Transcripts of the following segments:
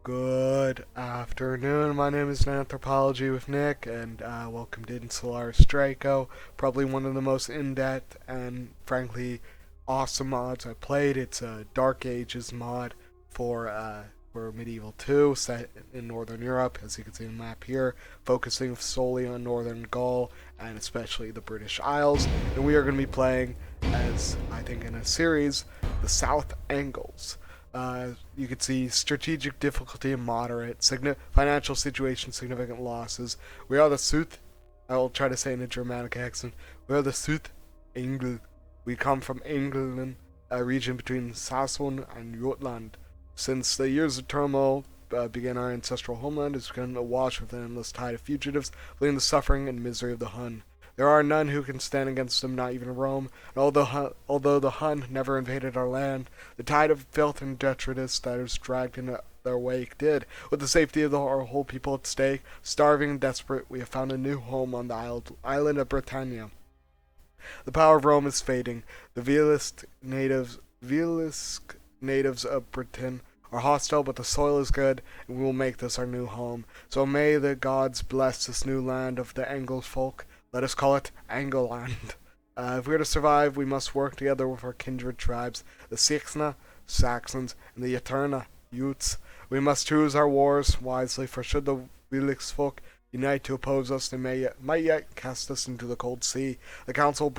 Good afternoon. My name is Anthropology with Nick, and welcome to INSULARIS DRACO. Probably one of the most in-depth and, frankly, awesome mods I played. It's a Dark Ages mod for Medieval 2, set in Northern Europe, as you can see on the map here, focusing solely on Northern Gaul and especially the British Isles. And we are going to be playing, as I think in a series, the South Angles. You can see strategic difficulty moderate, financial situation, significant losses. We are the South. I will try to say in a Germanic accent. We are the South Engel. We come from England, a region between Saxon and Jutland. Since the years of turmoil began, our ancestral homeland has become awash with an endless tide of fugitives, fleeing the suffering and misery of the Hun. There are none who can stand against them, not even Rome. And although the Hun never invaded our land, the tide of filth and detritus that has dragged in their wake did. With the safety of our whole people at stake, starving and desperate, we have found a new home on the island of Britannia. The power of Rome is fading. The vilest natives of Britain are hostile, but the soil is good, and we will make this our new home. So may the gods bless this new land of the Anglo folk. Let us call it Angleland. If we are to survive, we must work together with our kindred tribes, the Saxons, and the Eterna, Utes. We must choose our wars wisely, for should the Wilix folk unite to oppose us, they might yet cast us into the cold sea. The Council of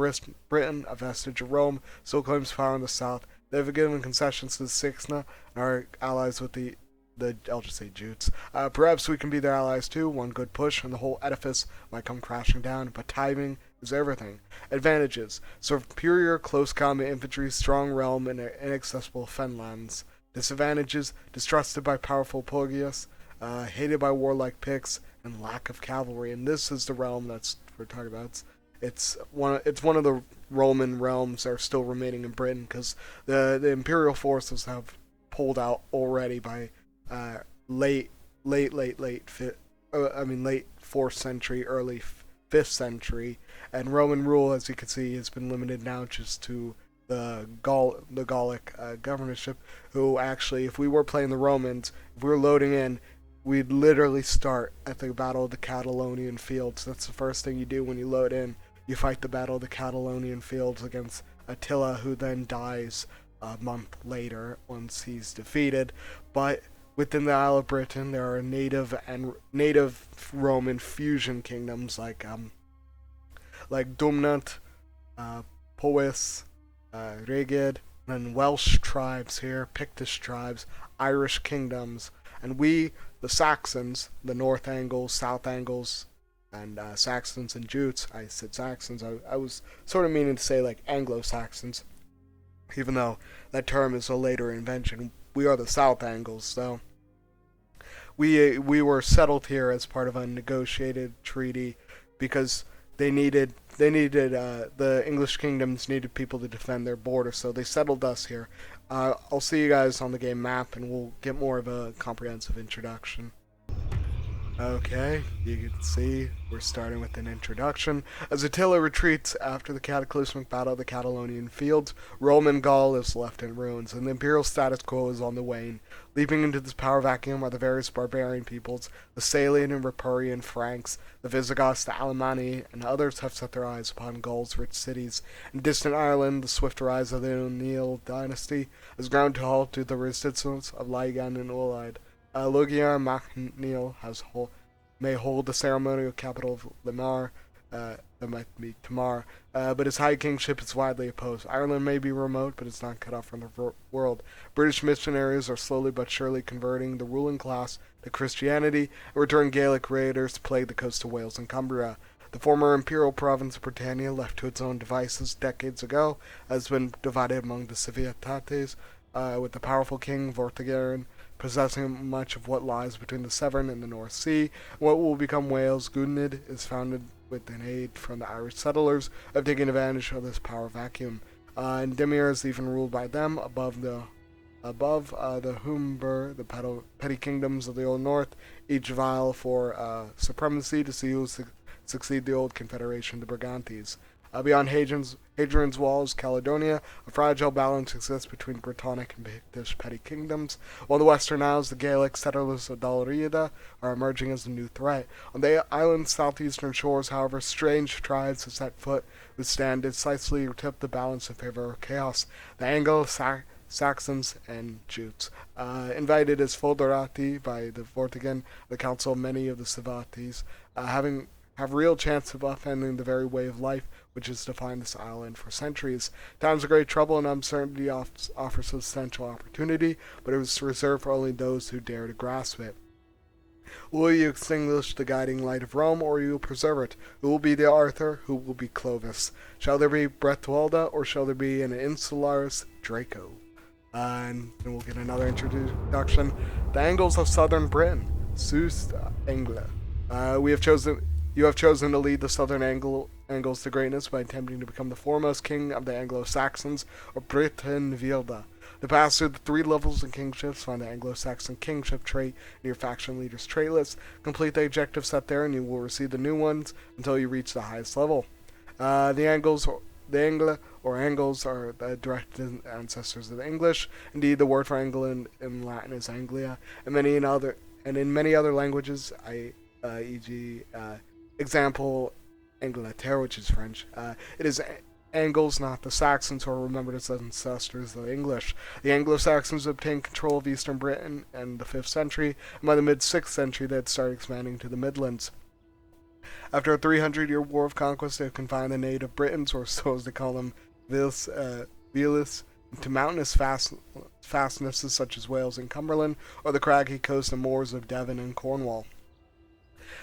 Britain, a vestige of Rome, still claims power in the south. They have given concessions to the Saxon and are allies with I'll just say Jutes. Perhaps we can be their allies too. One good push and the whole edifice might come crashing down, but timing is everything. Advantages: superior close combat infantry, strong realm, and inaccessible fenlands. Disadvantages: distrusted by powerful Pogius, hated by warlike Picts, and lack of cavalry. And this is the realm that's we're talking about. It's one of the Roman realms that are still remaining in Britain, because the imperial forces have pulled out already by late 4th century, early 5th century, and Roman rule, as you can see, has been limited now just to the Gallic governorship, who actually, if we were playing the Romans, if we were loading in, we'd literally start at the Battle of the Catalonian Fields. That's the first thing you do when you load in. You fight the Battle of the Catalonian Fields against Attila, who then dies a month later once he's defeated. But within the Isle of Britain, there are native Roman fusion kingdoms like Dumnat, Powys, Reged, and Welsh tribes here, Pictish tribes, Irish kingdoms, and we, the Saxons, the North Angles, South Angles, and Saxons and Jutes. I said Saxons. I was sort of meaning to say like Anglo-Saxons, even though that term is a later invention. We are the South Angles, though. We were settled here as part of a negotiated treaty because the English kingdoms needed people to defend their border, so they settled us here. I'll see you guys on the game map, and we'll get more of a comprehensive introduction. Okay, you can see we're starting with an introduction. As Attila retreats after the cataclysmic battle of the Catalonian Fields, Roman Gaul is left in ruins, and the imperial status quo is on the wane. Leaping into this power vacuum are the various barbarian peoples, the Salian and Ripuarian Franks, the Visigoths, the Alemanni, and others have set their eyes upon Gaul's rich cities. In distant Ireland, the swift rise of the O'Neill dynasty has ground to halt to the resistance of Laigan and Ullaid. Logiar MacNeil may hold the ceremonial capital of Limar, that might be Tamar, but his high kingship is widely opposed. Ireland may be remote, but it's not cut off from the world. British missionaries are slowly but surely converting the ruling class to Christianity, and return Gaelic raiders to plague the coast of Wales and Cumbria. The former imperial province of Britannia, left to its own devices decades ago, has been divided among the Civitates, with the powerful king Vortigern possessing much of what lies between the Severn and the North Sea. What will become Wales, Gwynedd, is founded with an aid from the Irish settlers of taking advantage of this power vacuum. And Demir is even ruled by them above the Humber, the petty kingdoms of the Old North, each vie for supremacy to see who succeed the old confederation, the Brigantes. Beyond Hadrian's walls, Caledonia, a fragile balance exists between Brittonic and Pictish petty kingdoms, while the Western Isles, the Gaelic settlers of Dalriada, are emerging as a new threat. On the island's southeastern shores, however, strange tribes have set foot who stand decisively tip the balance in favor of chaos. The Saxons and Jutes. Invited as foederati by the Vortigern, the council of many of the Civates, have real chance of upending the very way of life which has defined this island for centuries. Times of great trouble and uncertainty offer substantial opportunity, but it is reserved for only those who dare to grasp it. Will you extinguish the guiding light of Rome, or will you preserve it? Who will be the Arthur? Who will be Clovis? Shall there be Bretwalda, or shall there be an Insularis DRACO? And then we'll get another introduction. The Angles of Southern Britain. Sus Anglia. You have chosen to lead the Southern Angles to greatness by attempting to become the foremost king of the Anglo-Saxons, or Britannvilda. To pass through the 3 levels of kingships, find the Anglo-Saxon kingship trait in your faction leader's trait list. Complete the objective set there, and you will receive the new ones until you reach the highest level. The Angles are the direct ancestors of the English. Indeed, the word for England in Latin is Anglia, and in many other languages, e.g., example, Angleterre, which is French. It is Angles, not the Saxons, who are remembered as ancestors of the English. The Anglo-Saxons obtained control of eastern Britain in the 5th century, and by the mid-6th century they had started expanding to the Midlands. After a 300-year war of conquest, they had confined the native Britons, or so as they call them, Vilis, to mountainous fastnesses such as Wales and Cumberland, or the craggy coasts and moors of Devon and Cornwall.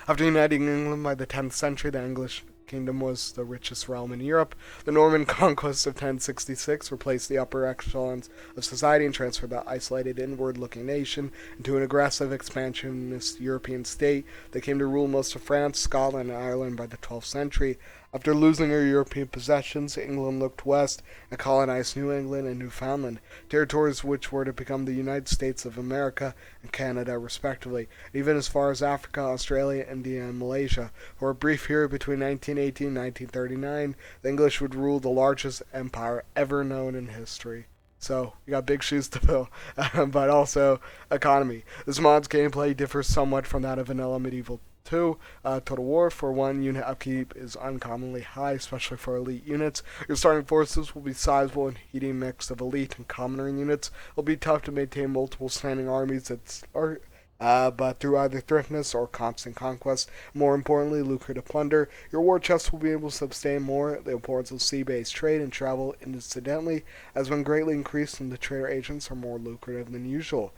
After uniting England by the 10th century, the English kingdom was the richest realm in Europe. The Norman conquest of 1066 replaced the upper echelons of society and transferred the isolated inward-looking nation into an aggressive expansionist European state that came to rule most of France, Scotland, and Ireland by the 12th century. After losing her European possessions, England looked west and colonized New England and Newfoundland, territories which were to become the United States of America and Canada respectively, even as far as Africa, Australia, India, and Malaysia. For a brief period between 1918 and 1939, the English would rule the largest empire ever known in history. So, you got big shoes to fill, but also economy. This mod's gameplay differs somewhat from that of vanilla Medieval 2. Total War, for 1, unit upkeep is uncommonly high, especially for elite units. Your starting forces will be sizable and heating mix of elite and commoner units. It'll be tough to maintain multiple standing armies at start, but through either thriftness or constant conquest, more importantly, lucrative plunder, your war chest will be able to sustain more. The importance of sea-based trade and travel incidentally has been greatly increased, and the trader agents are more lucrative than usual.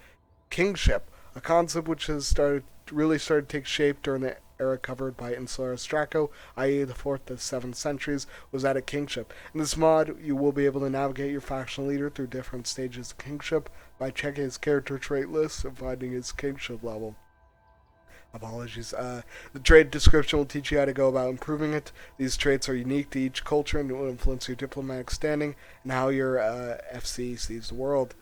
Kingship, a concept which has really started to take shape during the era covered by INSULARIS DRACO, i.e. the 4th to 7th centuries, was that of kingship. In this mod, you will be able to navigate your faction leader through different stages of kingship by checking his character trait list and finding his kingship level. Apologies. The trait description will teach you how to go about improving it. These traits are unique to each culture and will influence your diplomatic standing and how your FC sees the world.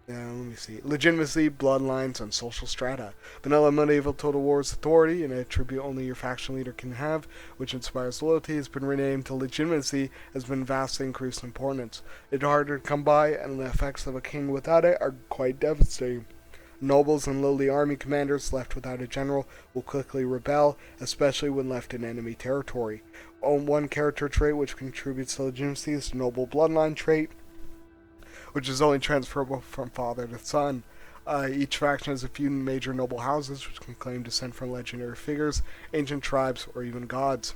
Let me see. Legitimacy, bloodlines, and social strata. Vanilla Medieval Total War's authority, an attribute only your faction leader can have, which inspires loyalty, has been renamed to legitimacy, has been vastly increased in importance. It's harder to come by, and the effects of a king without it are quite devastating. Nobles and lowly army commanders left without a general will quickly rebel, especially when left in enemy territory. One character trait which contributes to legitimacy is the noble bloodline trait, which is only transferable from father to son. Each faction has a few major noble houses which can claim descent from legendary figures, ancient tribes, or even gods.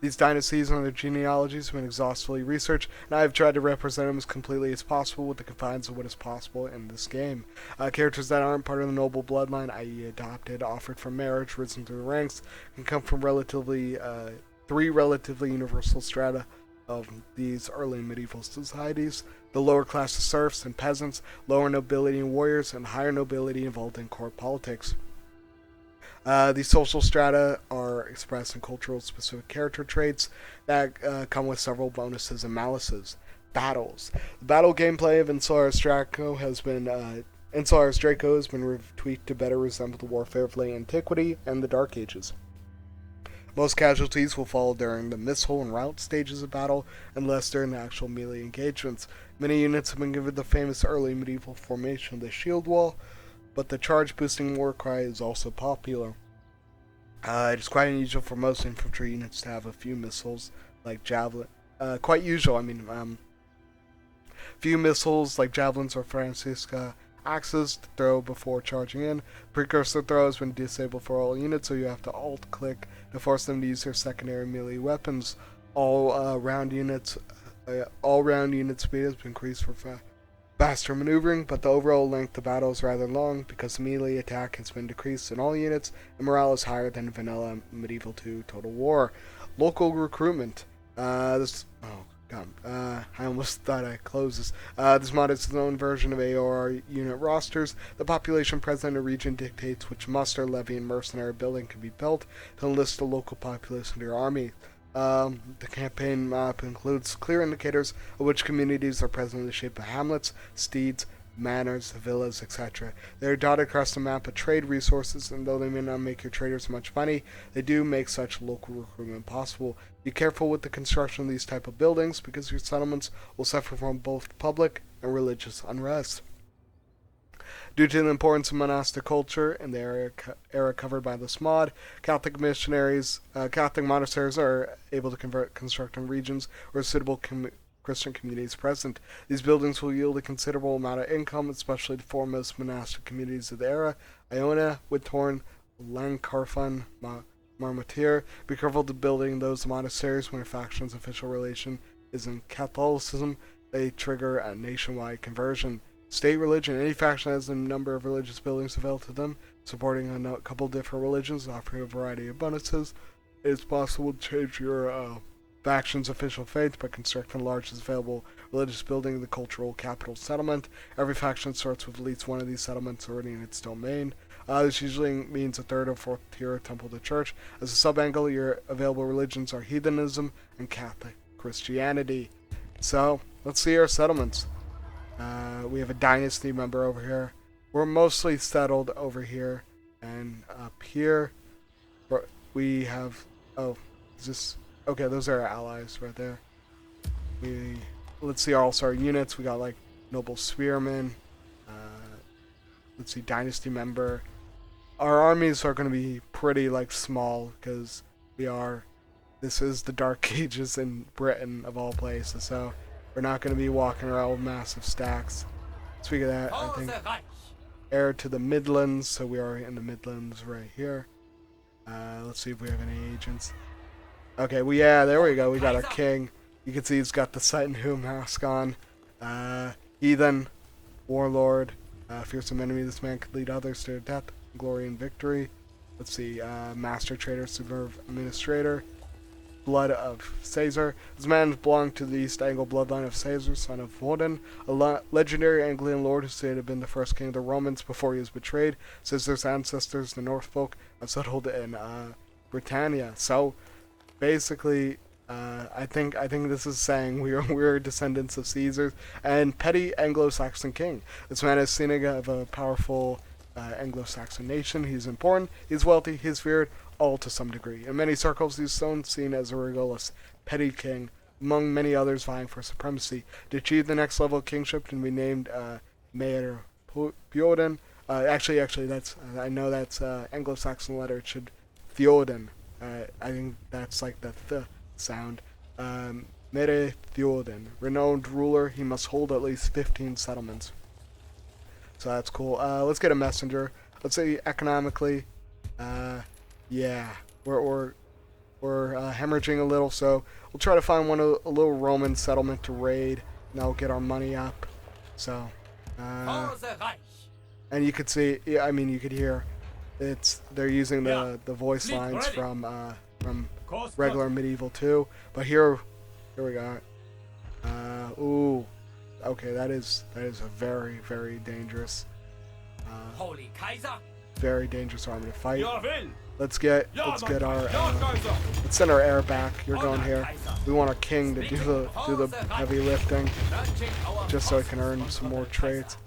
These dynasties and their genealogies have been exhaustively researched, and I have tried to represent them as completely as possible with the confines of what is possible in this game. Characters that aren't part of the noble bloodline, i.e. adopted, offered from marriage, risen through the ranks, can come from three relatively universal strata of these early medieval societies: the lower class of serfs and peasants, lower nobility and warriors, and higher nobility involved in court politics. These social strata are expressed in cultural specific character traits that come with several bonuses and malices. Battles. The battle gameplay of INSULARIS DRACO has been retweaked to better resemble the warfare of late antiquity and the Dark Ages. Most casualties will fall during the missile and rout stages of battle, and less during the actual melee engagements. Many units have been given the famous early medieval formation of the shield wall, but the charge-boosting war cry is also popular. It is quite unusual for most infantry units to have a few missiles like javelin. Quite usual, few missiles like javelins or Francisca axes to throw before charging in. Precursor throw has been disabled for all units, so you have to alt-click to force them to use their secondary melee weapons. All round unit speed has been increased for faster maneuvering, but the overall length of battle is rather long because the melee attack has been decreased in all units, and morale is higher than vanilla Medieval 2 Total War. Local recruitment. I almost thought I closed this. This mod is its own version of AOR unit rosters. The population present in a region dictates which muster, levy, and mercenary building can be built to enlist the local populace into your army. The campaign map includes clear indicators of which communities are present in the shape of hamlets, steeds, manors, villas, etc. They are dotted across the map with trade resources, and though they may not make your traders much money, they do make such local recruitment possible. Be careful with the construction of these type of buildings, because your settlements will suffer from both public and religious unrest. Due to the importance of monastic culture in the era covered by this mod, Catholic monasteries are able to construct in regions where suitable Christian communities present. These buildings will yield a considerable amount of income, especially the foremost monastic communities of the era: Iona, Whithorn, Langkarfan, Marmoutier. Be careful to building those monasteries when a faction's official religion is in Catholicism. They trigger a nationwide conversion. State religion. Any faction has a number of religious buildings available to them, supporting a couple different religions, offering a variety of bonuses. It is possible to change your faction's official faith by constructing the largest available religious building in the cultural capital settlement. Every faction starts with at least one of these settlements already in its domain. This usually means a third or fourth tier temple to church. As a sub-angle, your available religions are heathenism and Catholic Christianity. So, let's see our settlements. We have a dynasty member over here. We're mostly settled over here, and up here we have, okay, those are our allies right there. Let's see also our units. We got like noble spearmen, let's see, dynasty member. Our armies are going to be pretty like small because this is the Dark Ages in Britain of all places, so we're not going to be walking around with massive stacks. Speaking of that, I think heir to the Midlands, so we are in the Midlands right here. Let's see if we have any agents. Okay, there we go. We got our king. You can see he's got the Sight and Who mask on. Heathen, warlord, fearsome enemy. This man could lead others to death, glory, and victory. Let's see, master trader, superb administrator. Blood of Caesar. This man belonged to the East Anglo bloodline of Caesar, son of Woden, a legendary Anglian lord who said to have been the first king of the Romans before he was betrayed. Caesar's ancestors, the North folk, have settled in Britannia. So, basically, I think this is saying we're descendants of Caesar and petty Anglo-Saxon king. This man is seen of a powerful Anglo-Saxon nation. He's important, he's wealthy, he's feared, all to some degree. In many circles, he's seen as a rigorous petty king, among many others vying for supremacy. To achieve the next level of kingship and be named Mayor Theoden. Actually, that's I know that's Anglo-Saxon letter. It should Theoden. I think that's like the th sound. Mere Theoden, renowned ruler. He must hold at least 15 settlements. So that's cool. Let's get a messenger. Let's say economically. Yeah, we're hemorrhaging a little, so we'll try to find a little Roman settlement to raid, and that'll get our money up. So, and you could see, you could hear, they're using the voice lines from regular Medieval 2, but here we got, ooh, okay, that is a very, very dangerous, very dangerous army to fight. Let's send our heir back. You're going here. We want our king to do the heavy lifting, just so I can earn some more traits.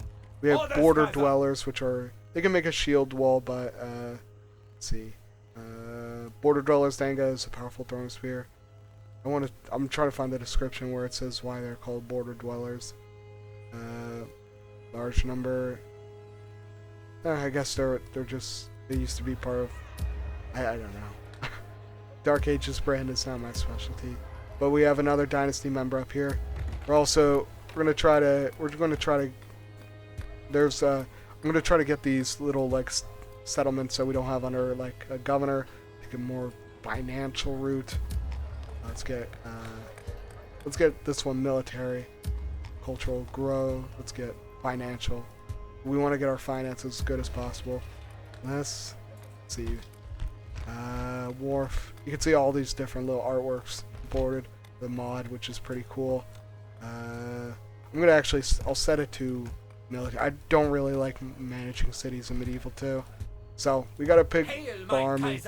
We have border dwellers, which they can make a shield wall, but let's see. Border Dwellers Danga is a powerful throwing spear. I'm trying to find the description where it says why they're called Border Dwellers. Large number. I guess they used to be part of. I don't know. Dark Ages brand is not my specialty, but we have another dynasty member up here. We're gonna try to. I'm gonna try to get these little like settlements that we don't have under like a governor. Take a more financial route. Let's get this one military, cultural grow. Let's get financial. We want to get our finances as good as possible. Let's see. Wharf. You can see all these different little artworks boarded. The mod, which is pretty cool. I'll set it to military. I don't really like managing cities in Medieval 2. So, we got a big army.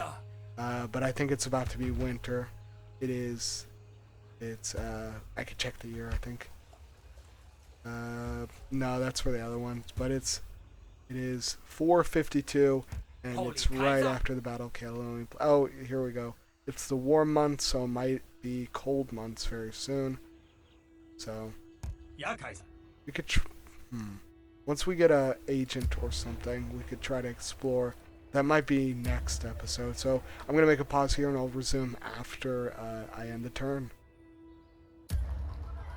But I think it's about to be winter. It is. I could check the year, I think. No, that's for the other ones. But it is 452, and it's right after the Battle of Calais. Oh, here we go. It's the warm month, so it might be cold months very soon. So, we could. Once we get a agent or something, we could try to explore. That might be next episode. So I'm gonna make a pause here, and I'll resume after I end the turn.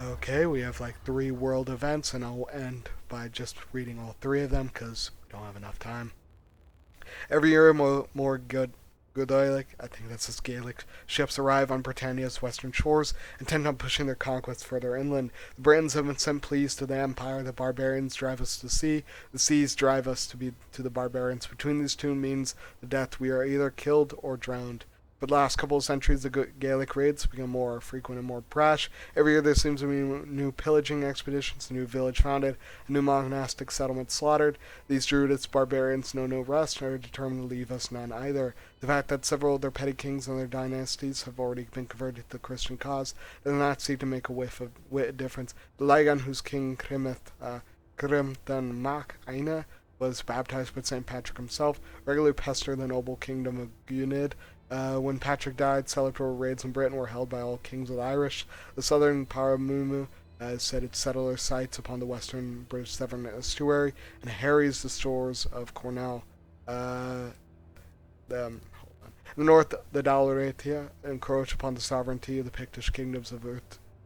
Okay, we have like 3 world events, and I'll end by just reading all 3 of them because we don't have enough time. Every year, more Goidelic, I think that's his Gaelic, ships arrive on Britannia's western shores, intent on pushing their conquests further inland. The Britons have been sent pleas to the Empire. The barbarians drive us to sea. The seas drive us to the barbarians. Between these two means the death. We are either killed or drowned. For the last couple of centuries, the Gaelic raids become more frequent and more brash. Every year there seems to be new pillaging expeditions, a new village founded, a new monastic settlement slaughtered. These Druidist barbarians know no rest and are determined to leave us none either. The fact that several of their petty kings and their dynasties have already been converted to the Christian cause does not seem to make a whit of difference. The Lygan, whose king Crimthan Mac Aina was baptized by St. Patrick himself, regularly pestered the noble kingdom of Gwynedd. When Patrick died, celebratory raids in Britain were held by all kings of the Irish. The southern Paramumu set its settler sites upon the western British Severn estuary and harries the shores of Cornwall. In the north, the Dalratia encroach upon the sovereignty of the Pictish kingdoms of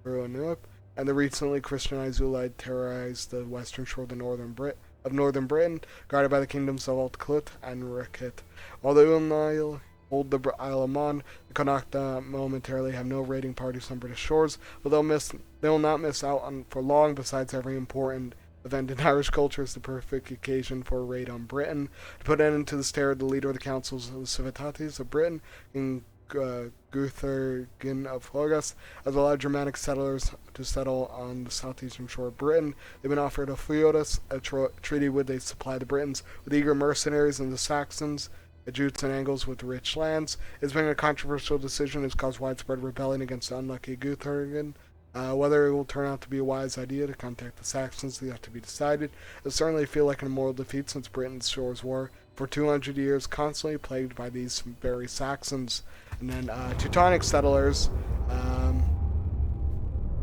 Urunup, and the recently Christianized Ulide terrorized the western shore of northern Britain, guarded by the kingdoms of Altclut and Ricket. While the Ulnile hold the Isle of Man, the Connacht momentarily have no raiding parties on British shores, but they will not miss out on for long. Besides, every important event in Irish culture is the perfect occasion for a raid on Britain. To put an end to this terror, the leader of the councils of the Civitates of Britain, King Guthorgyn of Hlogas, has allowed Germanic settlers to settle on the southeastern shore of Britain. They've been offered a feudus, a treaty where they supply the Britons with eager mercenaries and the Saxons, the Jutes and Angles with rich lands. It's been a controversial decision. It's caused widespread rebellion against the unlucky Guthorgyn. Whether it will turn out to be a wise idea to contact the Saxons is yet to be decided. It certainly feel like an immoral defeat since Britain's shores were, for 200 years, constantly plagued by these very Saxons. And then Teutonic settlers,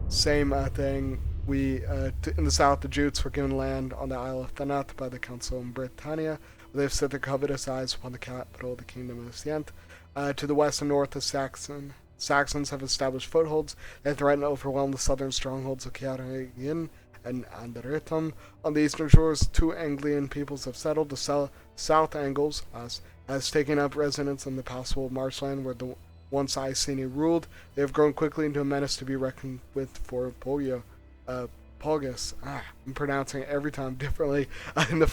same thing. In the south, the Jutes were given land on the Isle of Thanet by the Council in Britannia. They have set their covetous eyes upon the capital of the Kingdom of Sient. To the west and north of Saxons have established footholds. They threaten to overwhelm the southern strongholds of Ciarán and Anderythum. On the eastern shores, 2 Anglian peoples have settled. The South Angles has taken up residence in the passable marshland where the once Iceni ruled. They have grown quickly into a menace to be reckoned with for Pogus. I'm pronouncing it every time differently. In the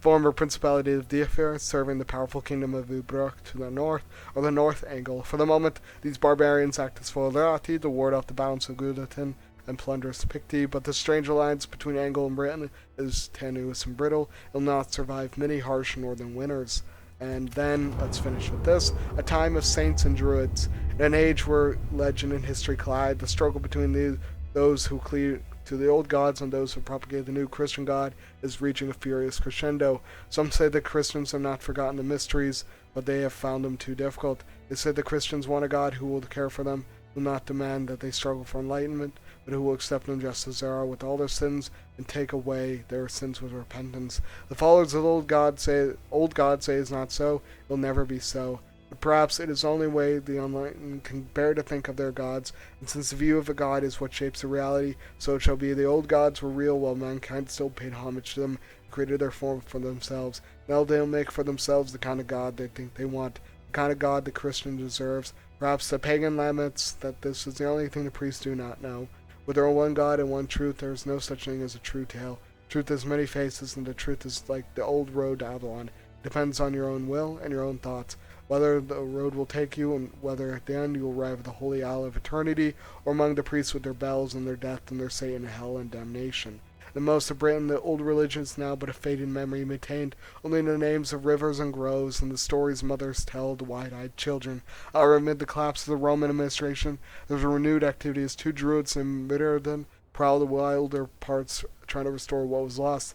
former Principality of Diafir, serving the powerful kingdom of Ubroch to the north, or the North Angle. For the moment, these barbarians act as foederati to ward off the bounds of Gudatin and plunderous Picti, but the strange alliance between Angle and Britain is tenuous and brittle. It will not survive many harsh northern winters. And then, let's finish with this, a time of saints and druids. In an age where legend and history collide, the struggle between those who cleave to the old gods and those who propagate the new Christian God is reaching a furious crescendo. Some say that Christians have not forgotten the mysteries, but they have found them too difficult. They say the Christians want a God who will care for them, will not demand that they struggle for enlightenment, but who will accept them just as they are with all their sins and take away their sins with repentance. The followers of the old God say is not so, it will never be so. But perhaps it is the only way the unenlightened can bear to think of their gods, and since the view of a god is what shapes the reality, so it shall be. The old gods were real while mankind still paid homage to them and created their form for themselves. Now they'll make for themselves the kind of god they think they want, the kind of god the Christian deserves. Perhaps the pagan laments that this is the only thing the priests do not know. With their one God and one truth, there is no such thing as a true tale. Truth has many faces, and the truth is like the old road to Avalon. It depends on your own will and your own thoughts, whether the road will take you, and whether at the end you will arrive at the holy isle of eternity, or among the priests with their bells and their death and their Satan, hell, and damnation. The most of Britain, the old religion is now but a faded memory maintained only in the names of rivers and groves and the stories mothers tell to wide-eyed children. Amid the collapse of the Roman administration, there's a renewed activity as two druids in Midderden prowl the wilder parts trying to restore what was lost.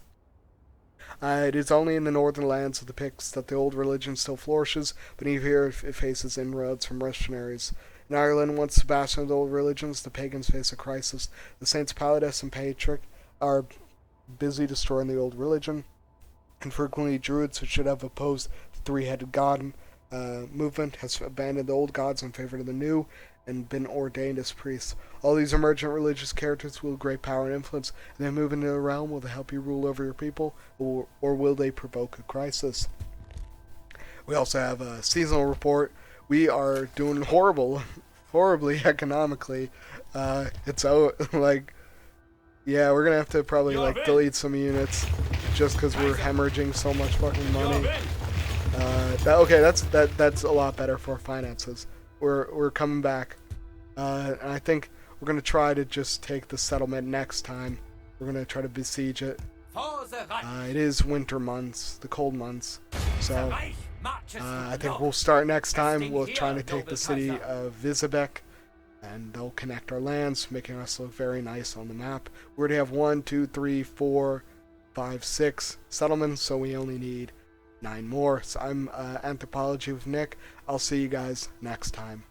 It is only in the northern lands of the Picts that the old religion still flourishes, but even here it faces inroads from missionaries. In Ireland, once the bastion of the old religions, the pagans face a crisis. The saints Palladius and Patrick are busy destroying the old religion, and frequently druids who should have opposed the three-headed god movement has abandoned the old gods in favor of the new and been ordained as priests. All these emergent religious characters wield great power and influence, and they move into the realm. Will they help you rule over your people, or will they provoke a crisis? We also have a seasonal report. We are doing horribly economically. It's out, like, yeah, we're gonna have to probably like delete some units just because we're hemorrhaging so much fucking money. That's a lot better for our finances. We're coming back, and I think we're gonna try to just take the settlement next time. We're gonna try to besiege it. It is winter months, the cold months, so I think we'll start next time. We'll try to take the city of Visibek, and they'll connect our lands, making us look very nice on the map. We already have 1, 2, 3, 4, 5, 6 settlements, so we only need 9 more. So I'm Anthropology with Nick. I'll see you guys next time.